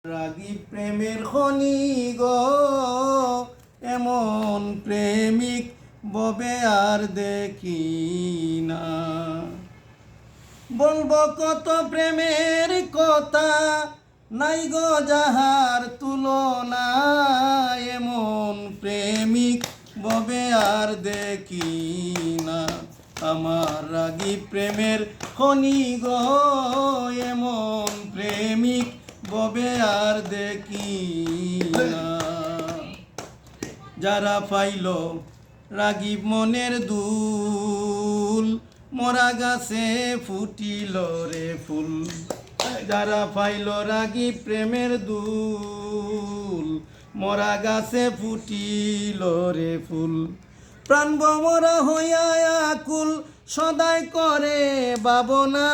রাগী প্রেমের খনি গো, এমন প্রেমিক ববে আর দেখি না। বলবো কত প্রেমের কথা, নাই গো যাহার তুলনা। এমন প্রেমিক ববে আর দেখি না। আমার রাগী প্রেমের খনি গো, এমন প্রেমিক ববে আর দেখি না। যারা পাইল রাগী মনের দুল, মরা গাছে ফুটিল রে ফুল। যারা পাইল রাগী প্রেমের দুল, মরা গাছে ফুটিল রে ফুল। প্রাণ ভমরা হইয়া আকুল, সদাই করে ভাবনা।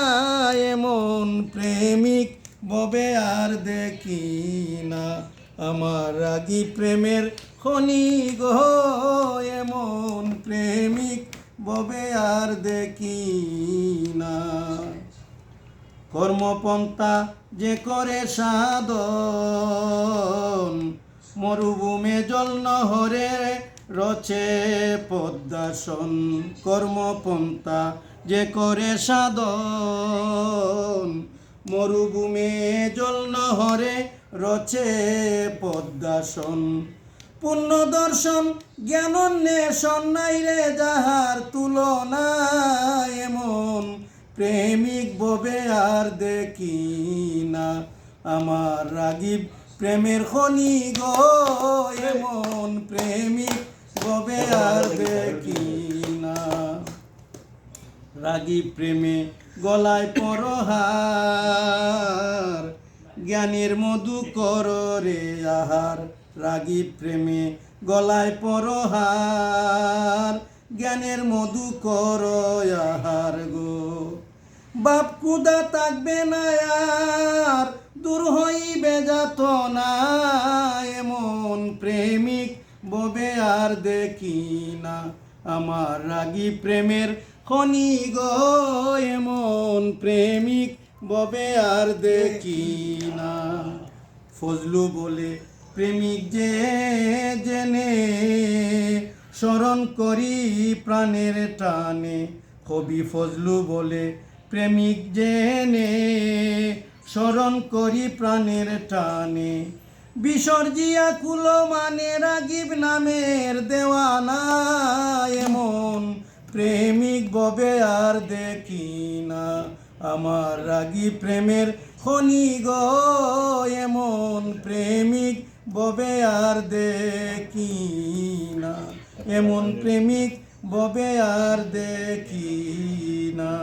এমন প্রেমিক ববে আর দেখি না। আমার রাগী প্রেমের খনি গো, এমন প্রেমিক ববে আর দেখি না। কর্মপন্থা যে করে সাধন, মরুভূমে জল নহরে রচে পদ্মাসন। কর্মপন্থা যে করে সাধন, মরুভূমে জল নহরে রচে পদ্মাসন। পূর্ণ দর্শন জ্ঞান অন্বেষণ নাই রে যাহার তুলনা। এমন প্রেমিক ববে আর দেখি না। আমার রাগী প্রেমের খনি গো, এমন প্রেমিক ববে আর দেখি না। রাগী প্রেমে গলায় পরহার, জ্ঞানের মধু কর রে আহার। রাগী প্রেমে গলায় পরহার, জ্ঞানের মধু কর আহার গো। বাপ কুদা থাকবে না আর, দূর হইবে যাতনা। এমন প্রেমিক ববে আর দেখি না। আমার রাগী প্রেমের খনি গো, এমন প্রেমিক ববে আর দেখি না। ফজলু বলে প্রেমিক যে জেনে, স্মরণ করি প্রাণের টানে। কবি ফজলু বলে প্রেমিক জেনে, স্মরণ করি প্রাণের টানে। বিসর্জিয়া কুল মানে রাগীব নামের দেওয়ানা। এমন প্রেমিক ববে আর দেখি না। আমার রাগী প্রেমের খনি গো, এমন প্রেমিক ববে আর দেখি না। এমন প্রেমিক ববে আর দেখি না।